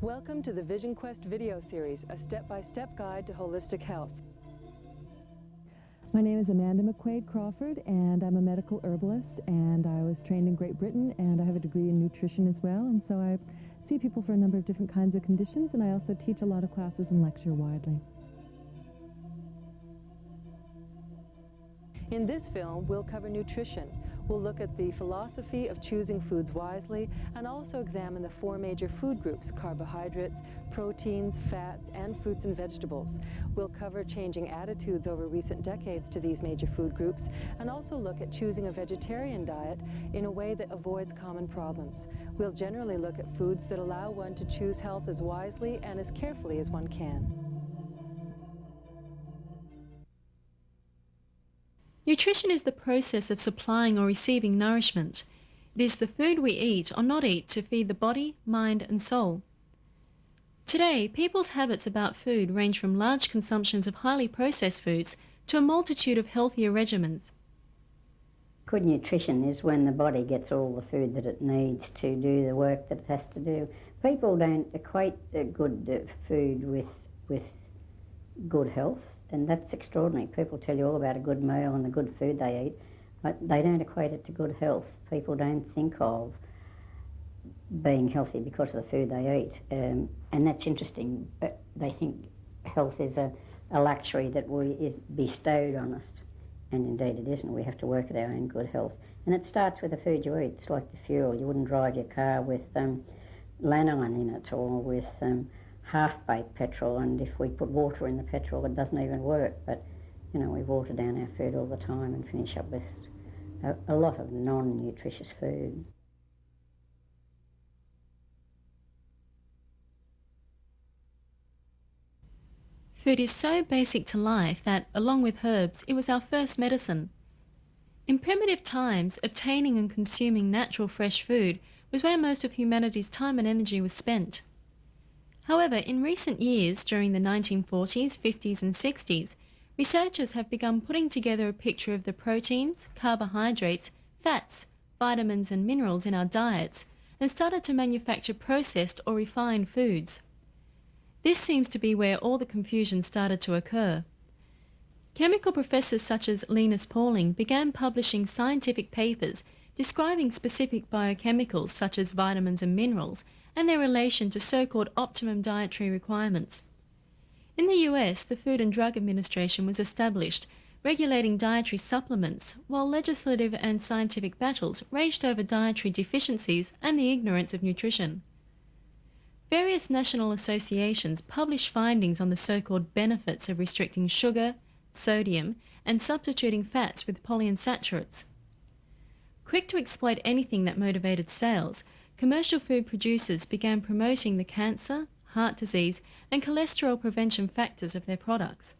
Welcome to the Vision Quest video series, a step-by-step guide to holistic health. My name is Amanda McQuaid Crawford, and I'm a medical herbalist, and I was trained in Great Britain, and I have a degree in nutrition as well, and so I see people for a number of different kinds of conditions, and I also teach a lot of classes and lecture widely. In this film, we'll cover nutrition. We'll look at the philosophy of choosing foods wisely and also examine the four major food groups: carbohydrates, proteins, fats, and fruits and vegetables. We'll cover changing attitudes over recent decades to these major food groups and also look at choosing a vegetarian diet in a way that avoids common problems. We'll generally look at foods that allow one to choose health as wisely and as carefully as one can. Nutrition is the process of supplying or receiving nourishment. It is the food we eat or not eat to feed the body, mind and soul. Today, people's habits about food range from large consumptions of highly processed foods to a multitude of healthier regimens. Good nutrition is when the body gets all the food that it needs to do the work that it has to do. People don't equate good food with good health. And that's extraordinary. People tell you all about a good meal and the good food they eat, but they don't equate it to good health. People don't think of being healthy because of the food they eat. And that's interesting. They think health is a luxury that is bestowed on us. And indeed it isn't. We have to work at our own good health. And it starts with the food you eat. It's like the fuel. You wouldn't drive your car with lanolin in it or with half-baked petrol, and if we put water in the petrol it doesn't even work. But you know, we water down our food all the time and finish up with a lot of non-nutritious food. Food is so basic to life that, along with herbs, it was our first medicine. In primitive times, obtaining and consuming natural fresh food was where most of humanity's time and energy was spent. However, in recent years, during the 1940s, 50s and 60s, researchers have begun putting together a picture of the proteins, carbohydrates, fats, vitamins and minerals in our diets and started to manufacture processed or refined foods. This seems to be where all the confusion started to occur. Chemical professors such as Linus Pauling began publishing scientific papers describing specific biochemicals such as vitamins and minerals and their relation to so-called optimum dietary requirements. In the US, the Food and Drug Administration was established, regulating dietary supplements, while legislative and scientific battles raged over dietary deficiencies and the ignorance of nutrition. Various national associations published findings on the so-called benefits of restricting sugar, sodium, and substituting fats with polyunsaturates. Quick to exploit anything that motivated sales, commercial food producers began promoting the cancer, heart disease and cholesterol prevention factors of their products.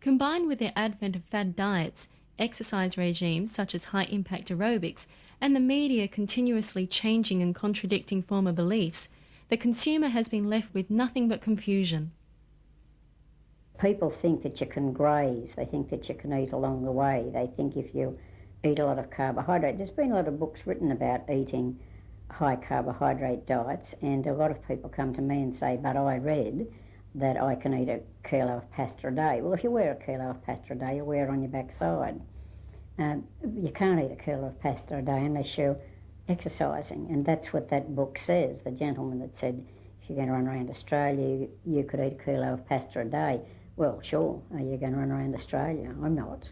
Combined with the advent of fad diets, exercise regimes such as high-impact aerobics, and the media continuously changing and contradicting former beliefs, the consumer has been left with nothing but confusion. People think that you can graze, they think that you can eat along the way, they think if you eat a lot of carbohydrate. There's been a lot of books written about eating high carbohydrate diets, and a lot of people come to me and say, but I read that I can eat a kilo of pasta a day. Well, if you wear a kilo of pasta a day, you wear it on your backside. You can't eat a kilo of pasta a day unless you're exercising, and that's what that book says. The gentleman that said, if you're going to run around Australia, you could eat a kilo of pasta a day. Well, sure, are you going to run around Australia? I'm not.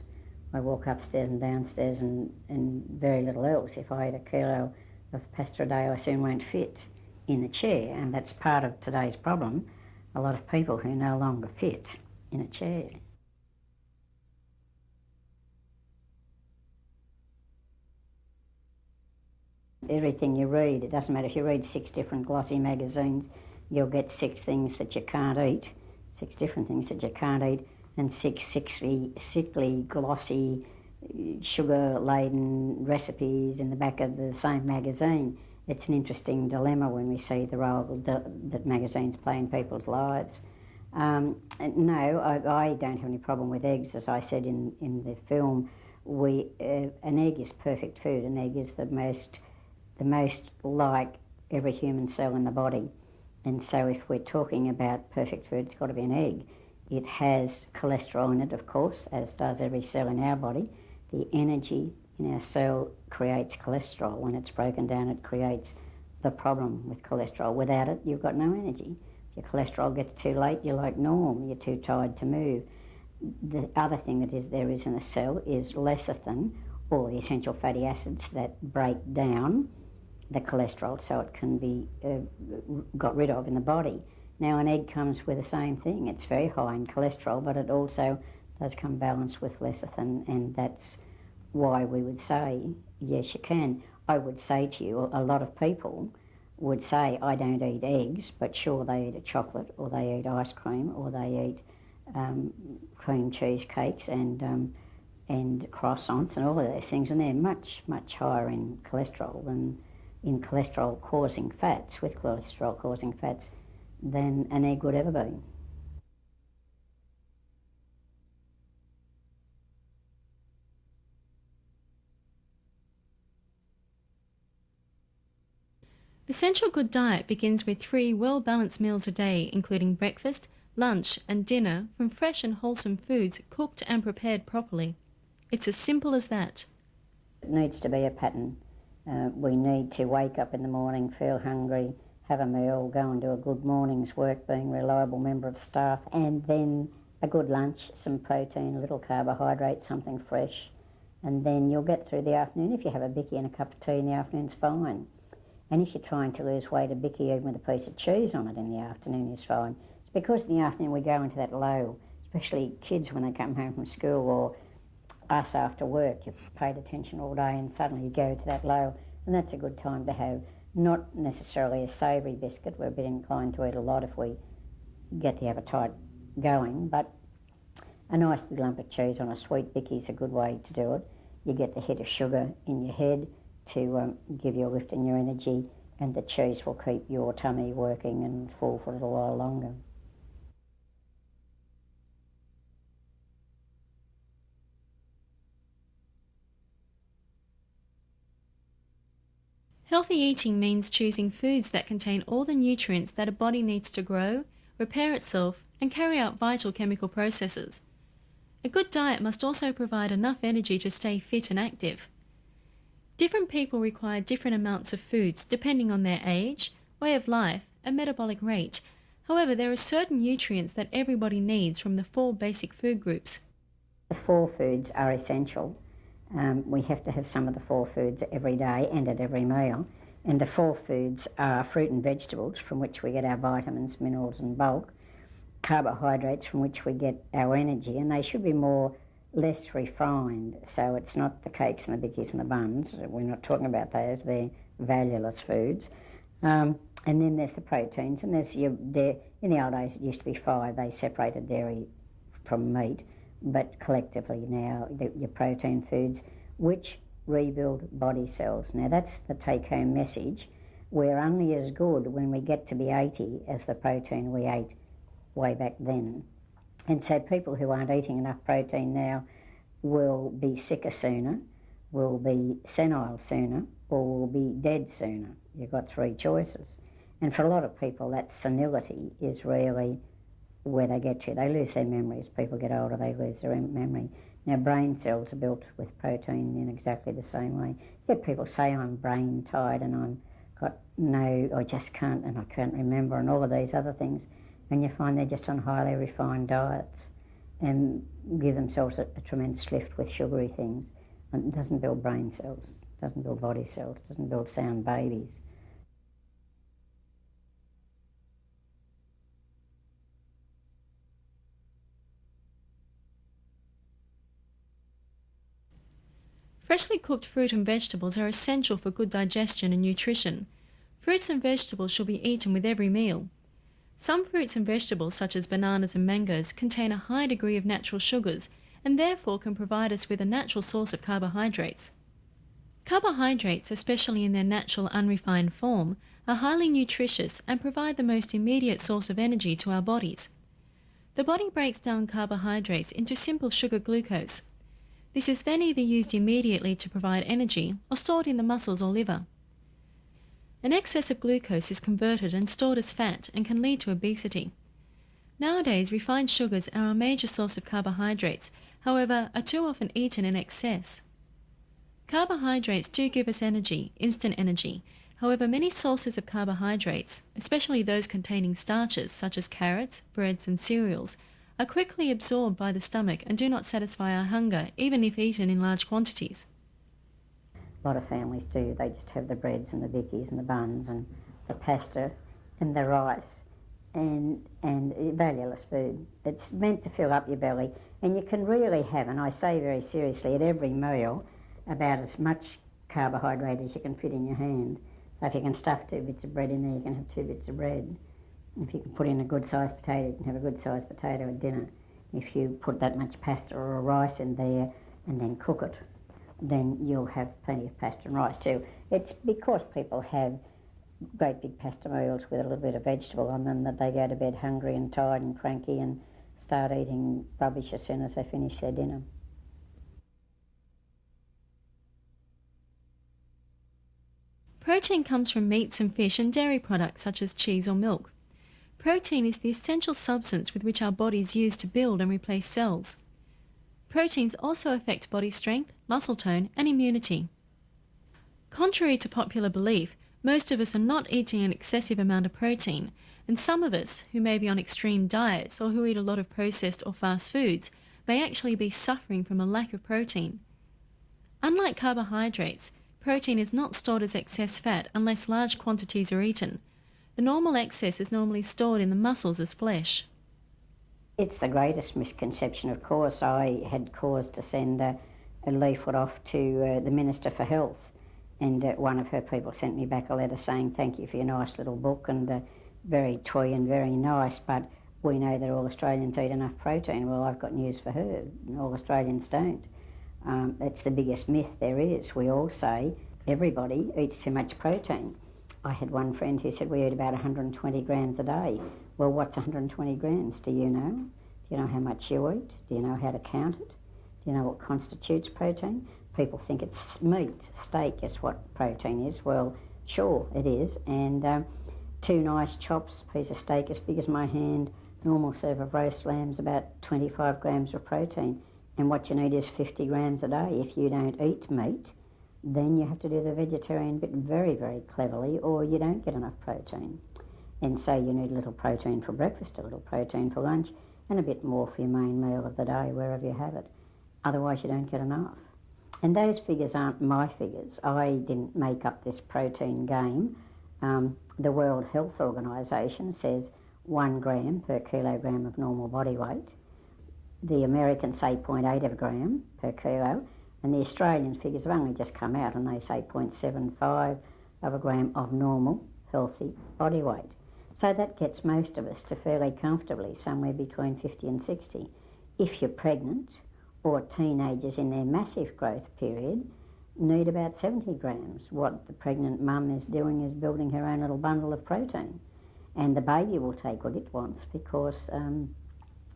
I walk upstairs and downstairs and very little else. If I eat a kilo of pasta a day, I soon won't fit in the chair, and that's part of today's problem. A lot of people who no longer fit in a chair. Everything you read, it doesn't matter if you read 6 different glossy magazines, you'll get 6 things that you can't eat, 6 different things that you can't eat, and 6 sickly, glossy, sugar-laden recipes in the back of the same magazine. It's an interesting dilemma when we see the role that magazines play in people's lives. No, I don't have any problem with eggs. As I said in the film, an egg is perfect food. An egg is the most like every human cell in the body. And so if we're talking about perfect food, it's got to be an egg. It has cholesterol in it, of course, as does every cell in our body. The energy in our cell creates cholesterol. When it's broken down, it creates the problem with cholesterol. Without it, you've got no energy. If your cholesterol gets too late, you're like norm, you're too tired to move. The other thing that there is in a cell is lecithin, or the essential fatty acids that break down the cholesterol so it can be got rid of in the body. Now an egg comes with the same thing. It's very high in cholesterol, but it also does come balanced with lecithin, and that's why we would say, yes, you can. I would say to you, a lot of people would say, I don't eat eggs, but sure, they eat a chocolate, or they eat ice cream, or they eat cream cheese cakes and croissants and all of those things, and they're much, much higher in cholesterol than in cholesterol-causing fats, with cholesterol-causing fats, than an egg would ever be. Essential good diet begins with 3 well-balanced meals a day, including breakfast, lunch and dinner from fresh and wholesome foods cooked and prepared properly. It's as simple as that. It needs to be a pattern. We need to wake up in the morning, feel hungry, have a meal, go and do a good morning's work, being a reliable member of staff, and then a good lunch, some protein, a little carbohydrate, something fresh, and then you'll get through the afternoon. If you have a bicky and a cup of tea in the afternoon, it's fine. And if you're trying to lose weight, a bicky even with a piece of cheese on it in the afternoon is fine. It's because in the afternoon we go into that low, especially kids when they come home from school, or us after work. You've paid attention all day and suddenly you go to that low, and that's a good time to have not necessarily a savoury biscuit. We're a bit inclined to eat a lot if we get the appetite going, but a nice big lump of cheese on a sweet bicky is a good way to do it. You get the hit of sugar in your head to give you a lift in your energy, and the cheese will keep your tummy working and full for a little while longer. Healthy eating means choosing foods that contain all the nutrients that a body needs to grow, repair itself, and carry out vital chemical processes. A good diet must also provide enough energy to stay fit and active. Different people require different amounts of foods depending on their age, way of life, and metabolic rate. However, there are certain nutrients that everybody needs from the 4 basic food groups. The 4 foods are essential. We have to have some of the 4 foods every day and at every meal. And the 4 foods are fruit and vegetables, from which we get our vitamins, minerals and bulk, carbohydrates, from which we get our energy, and they should be less refined. So it's not the cakes and the bickies and the buns. We're not talking about those. They're valueless foods. And then there's the proteins, and there's in the old days it used to be 5. They separated dairy from meat, but collectively now your protein foods, which rebuild body cells. Now that's the take-home message. We're only as good when we get to be 80 as the protein we ate way back then. And so people who aren't eating enough protein now will be sicker sooner, will be senile sooner, or will be dead sooner. You've got 3 choices. And for a lot of people, that senility is really where they get to. They lose their memories. People get older, they lose their memory. Now, brain cells are built with protein in exactly the same way. You get people say, I'm brain tired and I just can't, and I can't remember, and all of these other things. And you find they're just on highly refined diets and give themselves a tremendous lift with sugary things. And it doesn't build brain cells, it doesn't build body cells, it doesn't build sound babies. Freshly cooked fruit and vegetables are essential for good digestion and nutrition. Fruits and vegetables should be eaten with every meal. Some fruits and vegetables, such as bananas and mangoes, contain a high degree of natural sugars and therefore can provide us with a natural source of carbohydrates. Carbohydrates, especially in their natural unrefined form, are highly nutritious and provide the most immediate source of energy to our bodies. The body breaks down carbohydrates into simple sugar glucose. This is then either used immediately to provide energy or stored in the muscles or liver. An excess of glucose is converted and stored as fat and can lead to obesity. Nowadays, refined sugars are a major source of carbohydrates, however, are too often eaten in excess. Carbohydrates do give us energy, instant energy. However, many sources of carbohydrates, especially those containing starches such as carrots, breads and cereals, are quickly absorbed by the stomach and do not satisfy our hunger, even if eaten in large quantities. A lot of families do. They just have the breads and the bickies and the buns and the pasta and the rice and valueless food. It's meant to fill up your belly, and you can really have, and I say very seriously, at every meal, about as much carbohydrate as you can fit in your hand. So if you can stuff 2 bits of bread in there, you can have 2 bits of bread. If you can put in a good-sized potato, you can have a good-sized potato at dinner. If you put that much pasta or a rice in there and then cook it, then you'll have plenty of pasta and rice too. It's because people have great big pasta meals with a little bit of vegetable on them that they go to bed hungry and tired and cranky and start eating rubbish as soon as they finish their dinner. Protein comes from meats and fish and dairy products such as cheese or milk. Protein is the essential substance with which our bodies use to build and replace cells. Proteins also affect body strength, muscle tone, and immunity. Contrary to popular belief, most of us are not eating an excessive amount of protein, and some of us, who may be on extreme diets or who eat a lot of processed or fast foods, may actually be suffering from a lack of protein. Unlike carbohydrates, protein is not stored as excess fat unless large quantities are eaten. The normal excess is normally stored in the muscles as flesh. It's the greatest misconception, of course. I had cause to send a leaflet off to the Minister for Health, and one of her people sent me back a letter saying thank you for your nice little book, and very twee and very nice, but we know that all Australians eat enough protein. Well, I've got news for her. All Australians don't. That's the biggest myth there is. We all say everybody eats too much protein. I had one friend who said we eat about 120 grams a day. Well, what's 120 grams? Do you know? Do you know how much you eat? Do you know how to count it? Do you know what constitutes protein? People think it's meat, steak is what protein is. Well, sure it is. And 2 nice chops, piece of steak as big as my hand, normal serve of roast lamb's about 25 grams of protein. And what you need is 50 grams a day. If you don't eat meat, then you have to do the vegetarian bit very, very cleverly, or you don't get enough protein. And so you need a little protein for breakfast, a little protein for lunch, and a bit more for your main meal of the day, wherever you have it. Otherwise you don't get enough. And those figures aren't my figures. I didn't make up this protein game. The World Health Organisation says 1 gram per kilogram of normal body weight. The Americans say 0.8 of a gram per kilo, and the Australian figures have only just come out and they say 0.75 of a gram of normal, healthy body weight. So that gets most of us to fairly comfortably, somewhere between 50 and 60. If you're pregnant or teenagers in their massive growth period, need about 70 grams. What the pregnant mum is doing is building her own little bundle of protein. And the baby will take what it wants because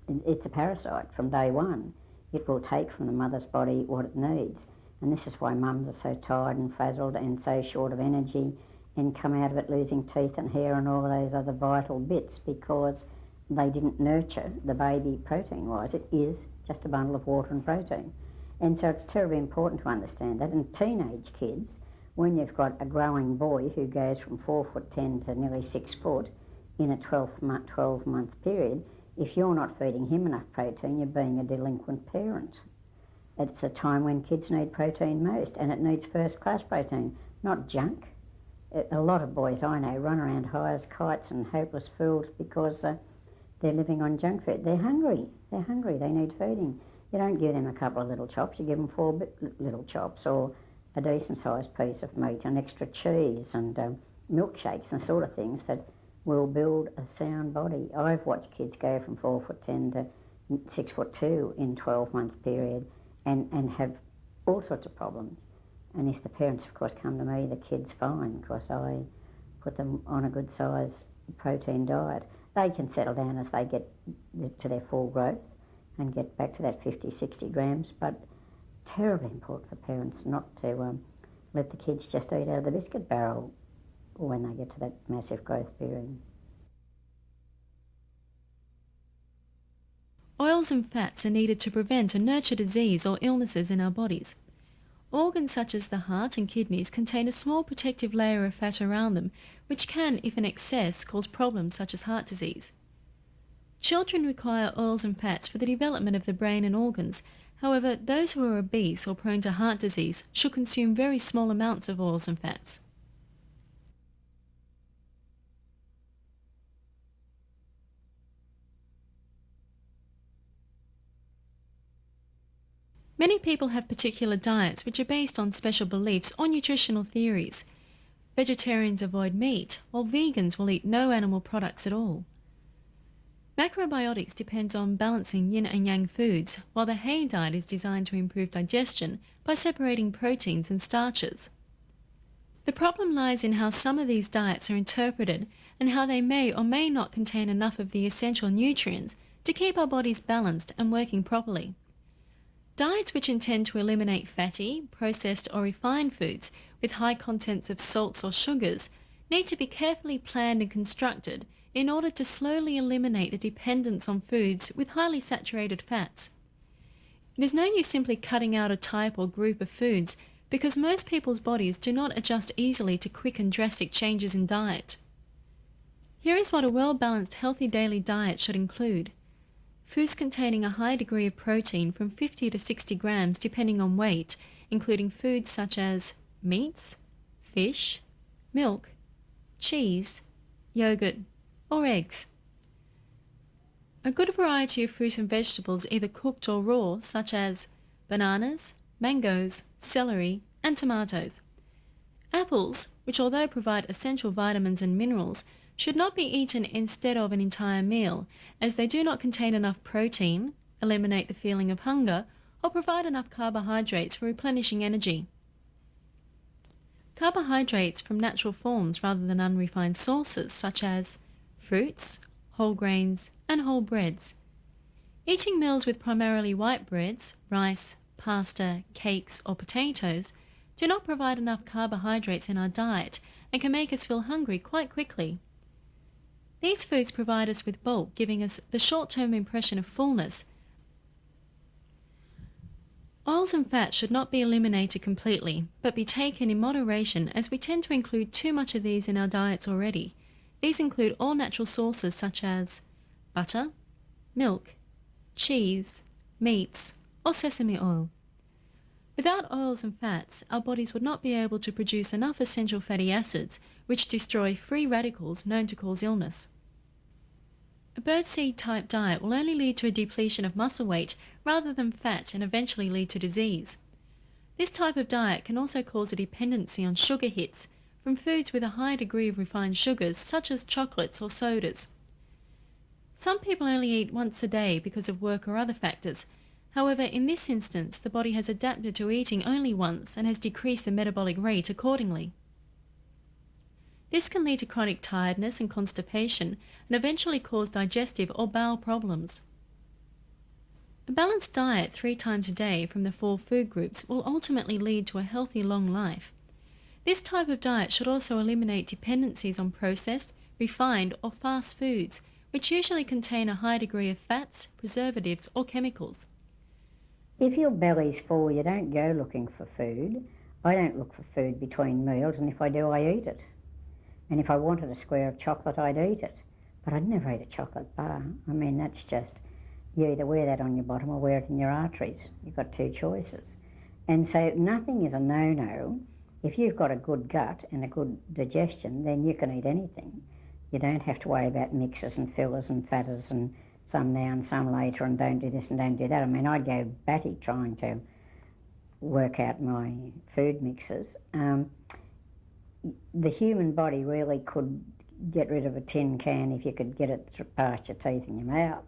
it's a parasite from day one. It will take from the mother's body what it needs. And this is why mums are so tired and frazzled and so short of energy and come out of it losing teeth and hair and all those other vital bits, because they didn't nurture the baby protein-wise. It is just a bundle of water and protein. And so it's terribly important to understand that. And teenage kids, when you've got a growing boy who goes from 4'10" to nearly 6 foot in a 12-month period, if you're not feeding him enough protein, you're being a delinquent parent. It's a time when kids need protein most, and it needs first-class protein, not junk. A lot of boys I know run around high as kites and hopeless fools because they're living on junk food. They're hungry. They're hungry. They need feeding. You don't give them a couple of little chops. You give them 4 little chops or a decent-sized piece of meat and extra cheese and milkshakes and sort of things that will build a sound body. I've watched kids go from 4'10" to 6'2" in 12-month period and have all sorts of problems. And if the parents, of course, come to me, the kid's fine because I put them on a good size protein diet. They can settle down as they get to their full growth and get back to that 50, 60 grams, but terribly important for parents not to let the kids just eat out of the biscuit barrel when they get to that massive growth period. Oils and fats are needed to prevent and nurture disease or illnesses in our bodies. Organs such as the heart and kidneys contain a small protective layer of fat around them, which can, if in excess, cause problems such as heart disease. Children require oils and fats for the development of the brain and organs. However, those who are obese or prone to heart disease should consume very small amounts of oils and fats. Many people have particular diets which are based on special beliefs or nutritional theories. Vegetarians avoid meat, while vegans will eat no animal products at all. Macrobiotics depends on balancing yin and yang foods, while the hay diet is designed to improve digestion by separating proteins and starches. The problem lies in how some of these diets are interpreted and how they may or may not contain enough of the essential nutrients to keep our bodies balanced and working properly. Diets which intend to eliminate fatty, processed or refined foods with high contents of salts or sugars need to be carefully planned and constructed in order to slowly eliminate the dependence on foods with highly saturated fats. There's no use simply cutting out a type or group of foods because most people's bodies do not adjust easily to quick and drastic changes in diet. Here is what a well-balanced healthy daily diet should include. Foods containing a high degree of protein from 50 to 60 grams depending on weight, including foods such as meats, fish, milk, cheese, yogurt, or eggs. A good variety of fruit and vegetables either cooked or raw, such as bananas, mangoes, celery, and tomatoes. Apples, which although provide essential vitamins and minerals, should not be eaten instead of an entire meal, as they do not contain enough protein, eliminate the feeling of hunger, or provide enough carbohydrates for replenishing energy. Carbohydrates from natural forms rather than unrefined sources, such as fruits, whole grains, and whole breads. Eating meals with primarily white breads, rice, pasta, cakes, or potatoes do not provide enough carbohydrates in our diet and can make us feel hungry quite quickly. These foods provide us with bulk, giving us the short-term impression of fullness. Oils and fats should not be eliminated completely, but be taken in moderation as we tend to include too much of these in our diets already. These include all natural sources such as butter, milk, cheese, meats, or sesame oil. Without oils and fats, our bodies would not be able to produce enough essential fatty acids, which destroy free radicals known to cause illness. A birdseed type diet will only lead to a depletion of muscle weight rather than fat and eventually lead to disease. This type of diet can also cause a dependency on sugar hits from foods with a high degree of refined sugars such as chocolates or sodas. Some people only eat once a day because of work or other factors. However, in this instance, the body has adapted to eating only once and has decreased the metabolic rate accordingly. This can lead to chronic tiredness and constipation and eventually cause digestive or bowel problems. A balanced diet 3 times a day from the 4 food groups will ultimately lead to a healthy long life. This type of diet should also eliminate dependencies on processed, refined or fast foods, which usually contain a high degree of fats, preservatives or chemicals. If your belly's full, you don't go looking for food. I don't look for food between meals, and if I do, I eat it. And if I wanted a square of chocolate, I'd eat it. But I'd never eat a chocolate bar. I mean, that's just, you either wear that on your bottom or wear it in your arteries. You've got 2 choices. And so nothing is a no-no. If you've got a good gut and a good digestion, then you can eat anything. You don't have to worry about mixers and fillers and fatters and some now and some later and don't do this and don't do that. I mean, I'd go batty trying to work out my food mixes. The human body really could get rid of a tin can if you could get it past your teeth and your mouth.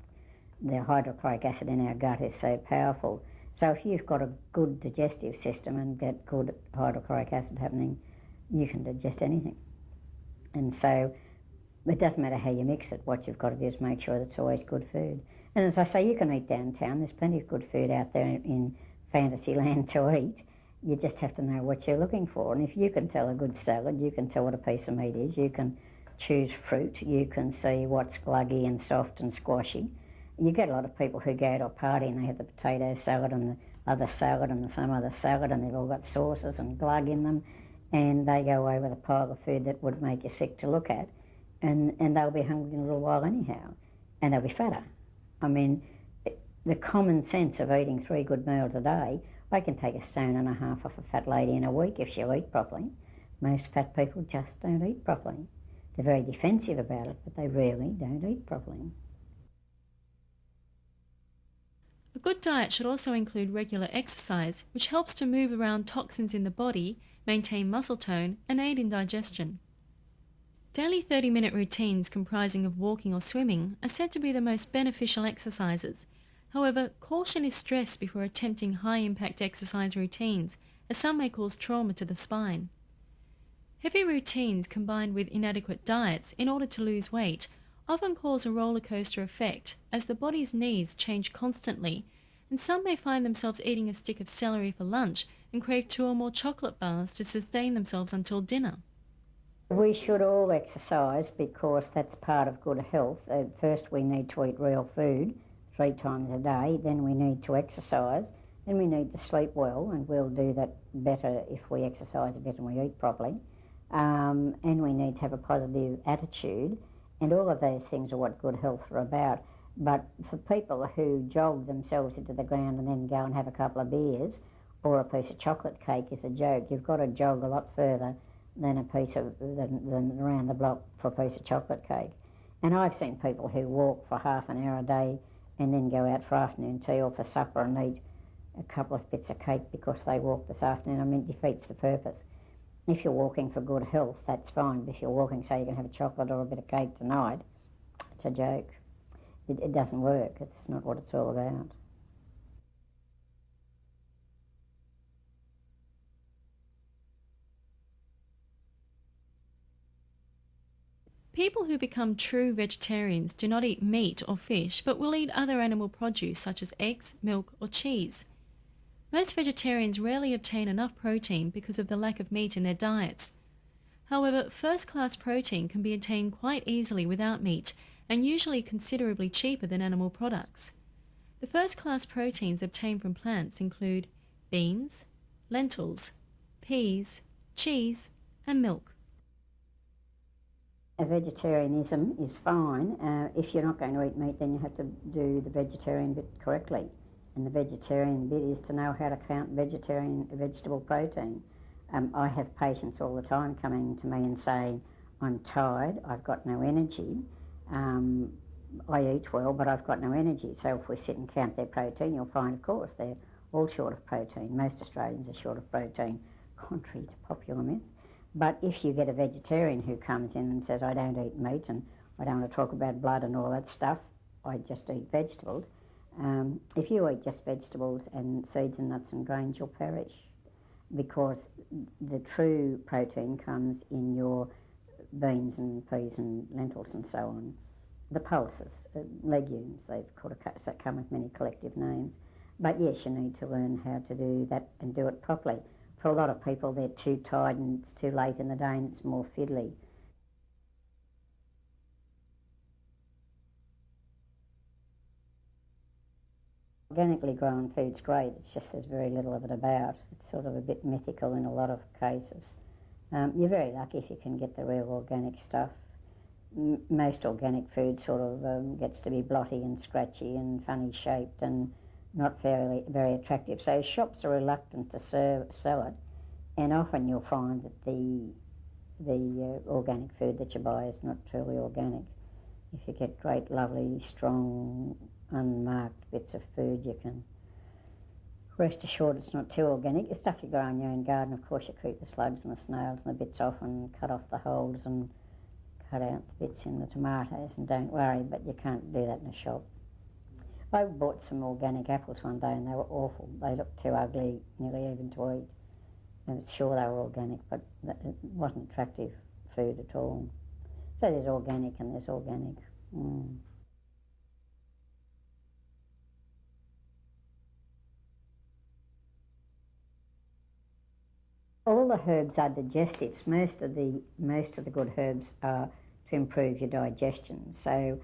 The hydrochloric acid in our gut is so powerful. So if you've got a good digestive system and get good hydrochloric acid happening, you can digest anything. And so it doesn't matter how you mix it. What you've got to do is make sure that it's always good food. And as I say, you can eat downtown. There's plenty of good food out there in fantasy land to eat. You just have to know what you're looking for. And if you can tell a good salad, you can tell what a piece of meat is, you can choose fruit, you can see what's gluggy and soft and squashy. You get a lot of people who go to a party and they have the potato salad and the other salad and some other salad, and they've all got sauces and glug in them, and they go away with a pile of food that would make you sick to look at, and they'll be hungry in a little while anyhow, and they'll be fatter. I mean, the common sense of eating 3 good meals a day, I can take 1.5 stone off a fat lady in a week if she'll eat properly. Most fat people just don't eat properly. They're very defensive about it, but they really don't eat properly. A good diet should also include regular exercise, which helps to move around toxins in the body, maintain muscle tone, and aid in digestion. Daily 30-minute routines comprising of walking or swimming are said to be the most beneficial exercises. However, caution is stressed before attempting high-impact exercise routines, as some may cause trauma to the spine. Heavy routines combined with inadequate diets in order to lose weight often cause a roller coaster effect, as the body's needs change constantly, and some may find themselves eating a stick of celery for lunch and crave 2 or more chocolate bars to sustain themselves until dinner. We should all exercise because that's part of good health. First we need to eat real food 3 times a day, then we need to exercise, then we need to sleep well, and we'll do that better if we exercise a bit and we eat properly. And we need to have a positive attitude, and all of those things are what good health are about. But for people who jog themselves into the ground and then go and have a couple of beers or a piece of chocolate cake is a joke. You've got to jog a lot further than than around the block for a piece of chocolate cake. And I've seen people who walk for half an hour a day and then go out for afternoon tea or for supper and eat a couple of bits of cake because they walked this afternoon. I mean, it defeats the purpose. If you're walking for good health, that's fine. But if you're walking so you can have a chocolate or a bit of cake tonight, it's a joke. It doesn't work. It's not what it's all about. People who become true vegetarians do not eat meat or fish, but will eat other animal produce such as eggs, milk, or cheese. Most vegetarians rarely obtain enough protein because of the lack of meat in their diets. However, first-class protein can be obtained quite easily without meat, and usually considerably cheaper than animal products. The first-class proteins obtained from plants include beans, lentils, peas, cheese, and milk. Vegetarianism is fine. If you're not going to eat meat, then you have to do the vegetarian bit correctly. And the vegetarian bit is to know how to count vegetable protein. I have patients all the time coming to me and saying, I'm tired, I've got no energy. I eat well, but I've got no energy. So if we sit and count their protein, you'll find, of course, they're all short of protein. Most Australians are short of protein, contrary to popular myth. But if you get a vegetarian who comes in and says, I don't eat meat and I don't want to talk about blood and all that stuff, I just eat vegetables. If you eat just vegetables and seeds and nuts and grains, you'll perish, because the true protein comes in your beans and peas and lentils and so on. The pulses, legumes, they've come with many collective names. But yes, you need to learn how to do that and do it properly. For a lot of people, they're too tired and it's too late in the day and it's more fiddly. Organically grown food's great, it's just there's very little of it about. It's sort of a bit mythical in a lot of cases. You're very lucky if you can get the real organic stuff. Most organic food sort of gets to be blotty and scratchy and funny shaped and not very attractive. So shops are reluctant to sell it, and often you'll find that the organic food that you buy is not truly organic. If you get great, lovely, strong, unmarked bits of food, you can rest assured it's not too organic. The stuff you grow in your own garden, of course, you keep the slugs and the snails and the bits off and cut off the holes and cut out the bits in the tomatoes, and don't worry, but you can't do that in a shop. I bought some organic apples one day and they were awful. They looked too ugly, nearly even to eat. I was sure they were organic, but it wasn't attractive food at all. So there's organic and there's organic. all the herbs are digestives. Most of the good herbs are to improve your digestion. So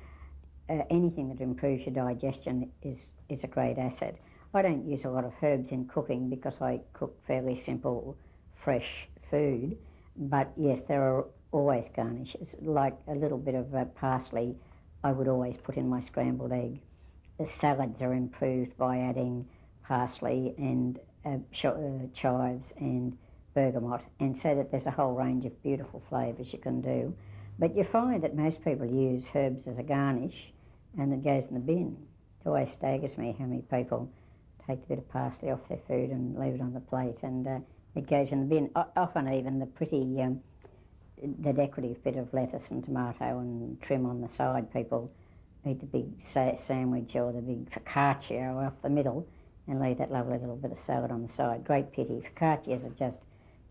anything that improves your digestion is a great asset. I don't use a lot of herbs in cooking because I cook fairly simple, fresh food. But yes, there are always garnishes, like a little bit of parsley I would always put in my scrambled egg. The salads are improved by adding parsley and chives and bergamot, and so that there's a whole range of beautiful flavours you can do. But you find that most people use herbs as a garnish and it goes in the bin. It always staggers me how many people take a bit of parsley off their food and leave it on the plate, and it goes in the bin. Often even the pretty, the decorative bit of lettuce and tomato and trim on the side, people eat the big sandwich or the big focaccia off the middle and leave that lovely little bit of salad on the side. Great pity. Focaccias are just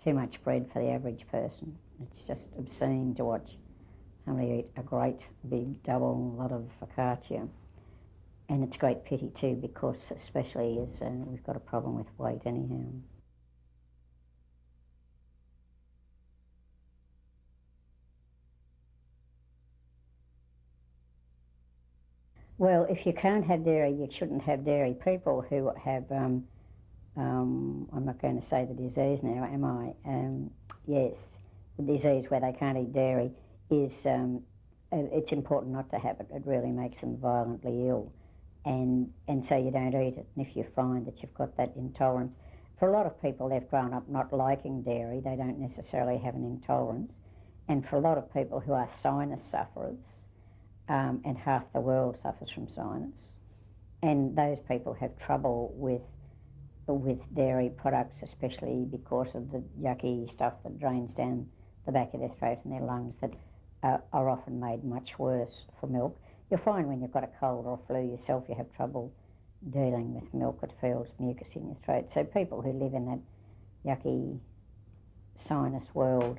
too much bread for the average person. It's just obscene to watch somebody eat a great big double lot of focaccia. And it's a great pity too, because especially as we've got a problem with weight anyhow. Well, if you can't have dairy, you shouldn't have dairy. People who have, I'm not going to say the disease now, am I? Yes, the disease where they can't eat dairy is, it's important not to have it. It really makes them violently ill. And so you don't eat it. And if you find that you've got that intolerance, for a lot of people, they've grown up not liking dairy. They don't necessarily have an intolerance. And for a lot of people who are sinus sufferers, and half the world suffers from sinus, and those people have trouble with dairy products, especially because of the yucky stuff that drains down the back of their throat and their lungs that are often made much worse for milk. You'll find when you've got a cold or a flu yourself, you have trouble dealing with milk. It feels mucus in your throat. So people who live in that yucky sinus world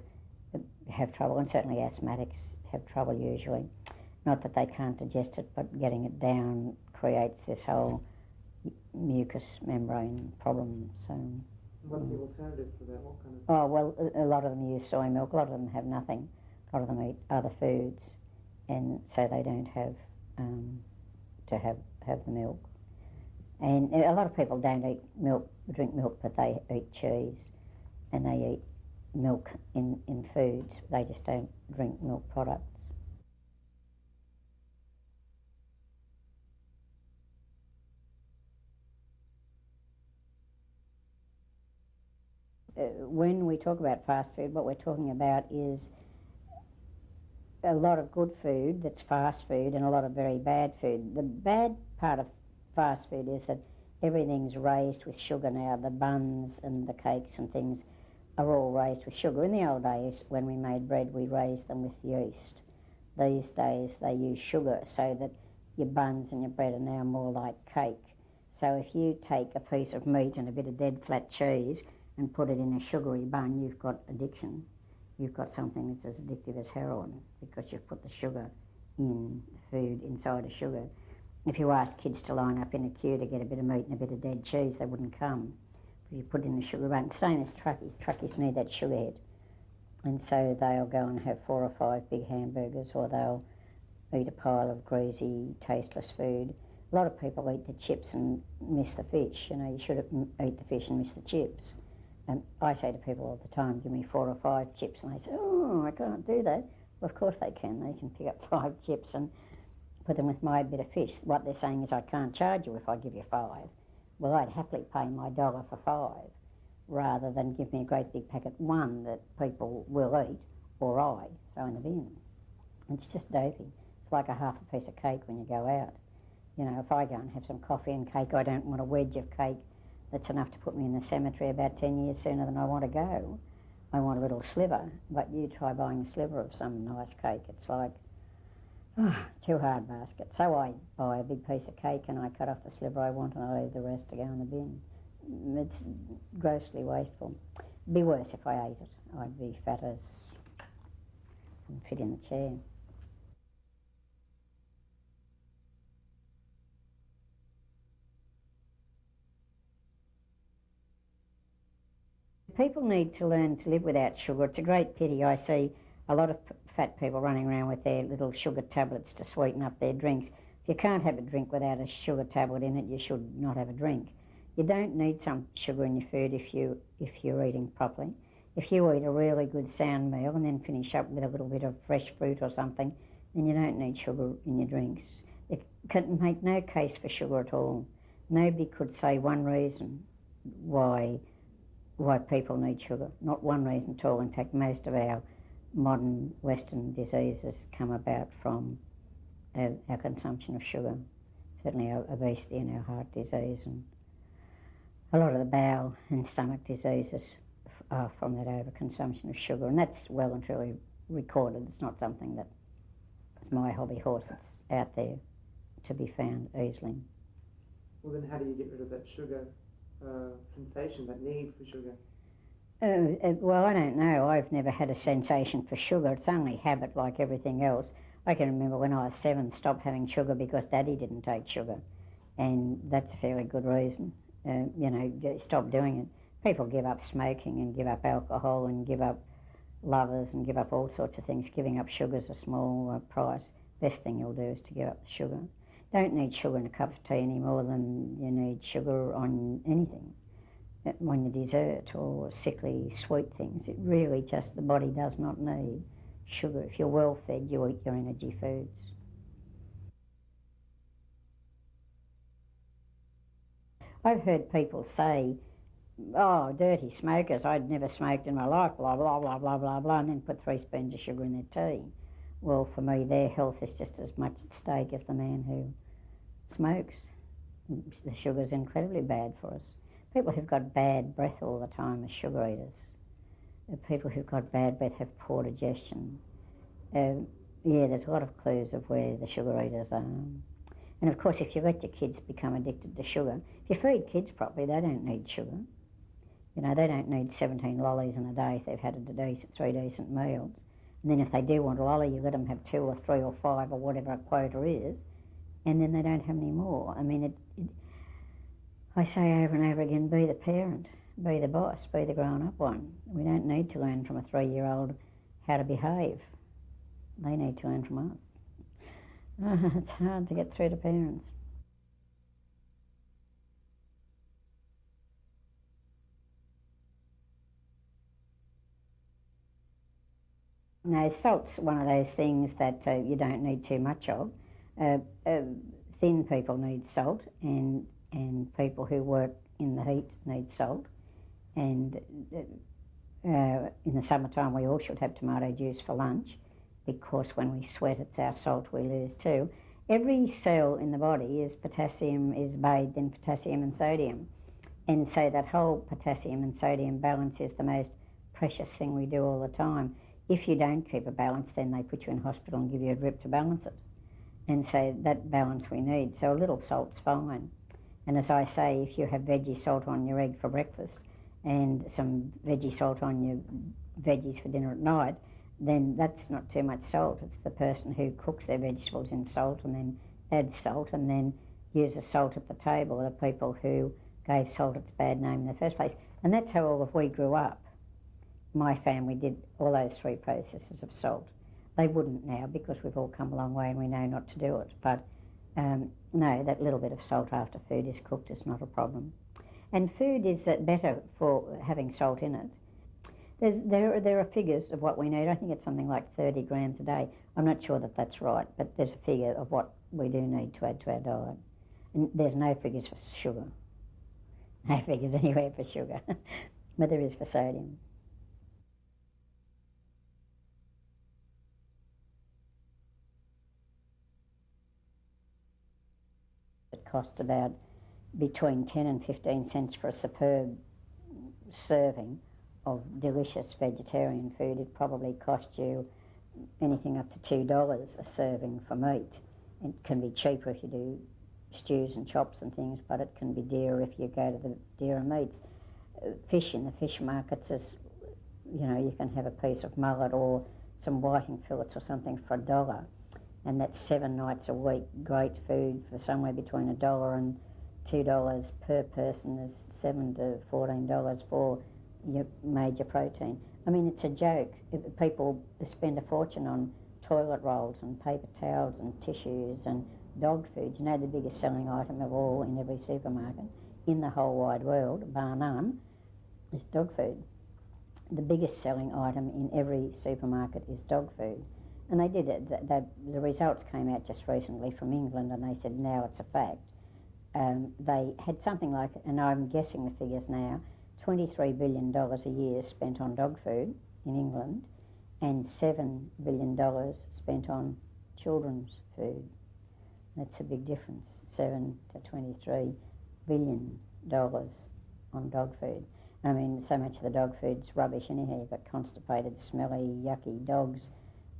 have trouble, and certainly asthmatics have trouble usually. Not that they can't digest it, but getting it down creates this whole mucus membrane problem. So, what's the alternative for that? What kind of? Oh well, a lot of them use soy milk. A lot of them have nothing. A lot of them eat other foods, and so they don't have to have the milk. And a lot of people don't eat milk, drink milk, but they eat cheese, and they eat milk in foods. They just don't drink milk products. When we talk about fast food, what we're talking about is a lot of good food that's fast food and a lot of very bad food. The bad part of fast food is that everything's raised with sugar now. The buns and the cakes and things are all raised with sugar. In the old days, when we made bread, we raised them with yeast. These days, they use sugar, so that your buns and your bread are now more like cake. So if you take a piece of meat and a bit of dead flat cheese and put it in a sugary bun, you've got addiction. You've got something that's as addictive as heroin, because you've put the sugar in food inside of sugar. If you asked kids to line up in a queue to get a bit of meat and a bit of dead cheese, they wouldn't come. If you put it in a sugar bun, same as truckies. Truckies need that sugar hit. And so they'll go and have 4 or 5 big hamburgers, or they'll eat a pile of greasy, tasteless food. A lot of people eat the chips and miss the fish. You know, you should eat the fish and miss the chips. And I say to people all the time, give me 4 or 5 chips, and they say, oh, I can't do that. Well, of course they can. They can pick up 5 chips and put them with my bit of fish. What they're saying is, I can't charge you if I give you 5. Well, I'd happily pay my $1 for 5, rather than give me a great big packet, one that people will eat, or I throw in the bin. It's just dopey. It's like a half a piece of cake when you go out. You know, if I go and have some coffee and cake, I don't want a wedge of cake that's enough to put me in the cemetery about 10 years sooner than I want to go. I want a little sliver, but you try buying a sliver of some nice cake, it's like, too hard basket. So I buy a big piece of cake and I cut off the sliver I want and I leave the rest to go in the bin. It's grossly wasteful. It'd be worse if I ate it. I'd be fat as and fit in the chair. People need to learn to live without sugar. It's a great pity. I see a lot of fat people running around with their little sugar tablets to sweeten up their drinks. If you can't have a drink without a sugar tablet in it, you should not have a drink. You don't need some sugar in your food if you're eating properly. If you eat a really good sound meal and then finish up with a little bit of fresh fruit or something, then you don't need sugar in your drinks. It can make no case for sugar at all. Nobody could say one reason why people need sugar. Not one reason at all. In fact, most of our modern Western diseases come about from our consumption of sugar. Certainly our obesity and our heart disease, and a lot of the bowel and stomach diseases are from that overconsumption of sugar, and that's well and truly recorded. It's not something that is my hobby horse. It's out there to be found easily. Well, then how do you get rid of that sugar sensation, that need for sugar? Well, I don't know. I've never had a sensation for sugar. It's only habit like everything else. I can remember when I was 7, stopped having sugar because Daddy didn't take sugar, and that's a fairly good reason. Stop doing it. People give up smoking and give up alcohol and give up lovers and give up all sorts of things. Giving up sugar's a small price. Best thing you'll do is to give up the sugar. Don't need sugar in a cup of tea any more than you need sugar on anything. On your dessert or sickly sweet things. It really just, the body does not need sugar. If you're well fed, you eat your energy foods. I've heard people say, oh, dirty smokers, I'd never smoked in my life, blah, blah, blah, blah, blah, blah, and then put 3 spoons of sugar in their tea. Well, for me, their health is just as much at stake as the man who smokes. The sugar's incredibly bad for us. People who've got bad breath all the time are sugar eaters. People who've got bad breath have poor digestion. There's a lot of clues of where the sugar eaters are. And of course, if you let your kids become addicted to sugar, if you feed kids properly, they don't need sugar. You know, they don't need 17 lollies in a day if they've had 3 decent meals. And then if they do want a lolly, you let them have 2 or 3 or 5 or whatever a quota is, and then they don't have any more. I mean, I say over and over again, be the parent, be the boss, be the grown-up one. We don't need to learn from a 3-year-old how to behave. They need to learn from us. It's hard to get through to parents. No, salt's one of those things that you don't need too much of. Thin people need salt, and people who work in the heat need salt. And in the summertime we all should have tomato juice for lunch, because when we sweat it's our salt we lose too. Every cell in the body is bathed in potassium and sodium. And so that whole potassium and sodium balance is the most precious thing we do all the time. If you don't keep a balance, then they put you in hospital and give you a drip to balance it. And so that balance we need. So a little salt's fine. And as I say, if you have veggie salt on your egg for breakfast and some veggie salt on your veggies for dinner at night, then that's not too much salt. It's the person who cooks their vegetables in salt and then adds salt and then uses salt at the table, the people who gave salt its bad name in the first place. And that's how all of we grew up. My family did all those 3 processes of salt. They wouldn't now because we've all come a long way and we know not to do it. But no, that little bit of salt after food is cooked is not a problem. And food is better for having salt in it. There are figures of what we need. I think it's something like 30 grams a day. I'm not sure that that's right, but there's a figure of what we do need to add to our diet. And there's no figures for sugar. No figures anywhere for sugar, but there is for sodium. It costs about between 10 and 15 cents for a superb serving of delicious vegetarian food. It probably costs you anything up to $2 a serving for meat. It can be cheaper if you do stews and chops and things, but it can be dearer if you go to the dearer meats. Fish in the fish markets is, you know, you can have a piece of mullet or some whiting fillets or something for $1, and that's 7 nights a week. Great food for somewhere between $1 and $2 per person. Is $7 to $14 for your major protein. I mean, it's a joke. People spend a fortune on toilet rolls and paper towels and tissues and dog food. You know, the biggest selling item of all in every supermarket in the whole wide world, bar none, is dog food. The biggest selling item in every supermarket is dog food. And they did it. The results came out just recently from England, and they said now it's a fact. They had something like, and I'm guessing the figures now, $23 billion a year spent on dog food in England, and $7 billion spent on children's food. That's a big difference, $7 to $23 billion on dog food. I mean, so much of the dog food's rubbish anyhow. You've got constipated, smelly, yucky dogs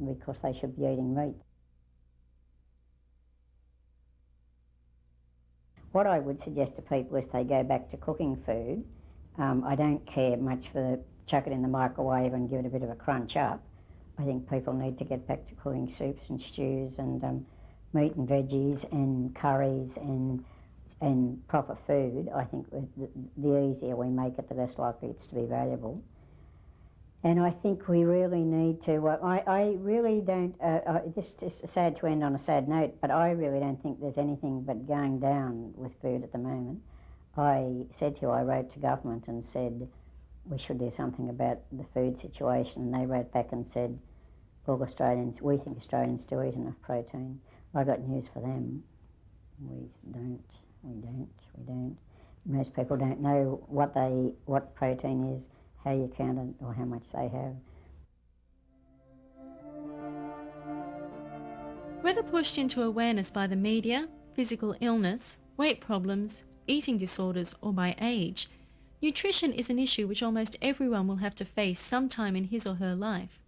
because they should be eating meat. What I would suggest to people is they go back to cooking food. I don't care much for the chuck it in the microwave and give it a bit of a crunch up. I think people need to get back to cooking soups and stews and meat and veggies and curries and proper food. I think the easier we make it, the less likely it's to be valuable. And I think we really need to, I really don't, this is sad to end on a sad note, but I really don't think there's anything but going down with food at the moment. I said to you, I wrote to government and said we should do something about the food situation, and they wrote back and said, all Australians, we think Australians do eat enough protein. I got news for them. We don't. Most people don't know what protein is, how you count it, or how much they have. Whether pushed into awareness by the media, physical illness, weight problems, eating disorders, or by age, nutrition is an issue which almost everyone will have to face sometime in his or her life.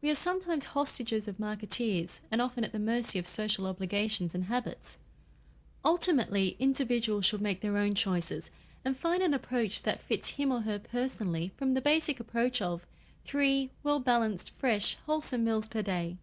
We are sometimes hostages of marketeers and often at the mercy of social obligations and habits. Ultimately, individuals should make their own choices and find an approach that fits him or her personally, from the basic approach of 3 well-balanced, fresh, wholesome meals per day.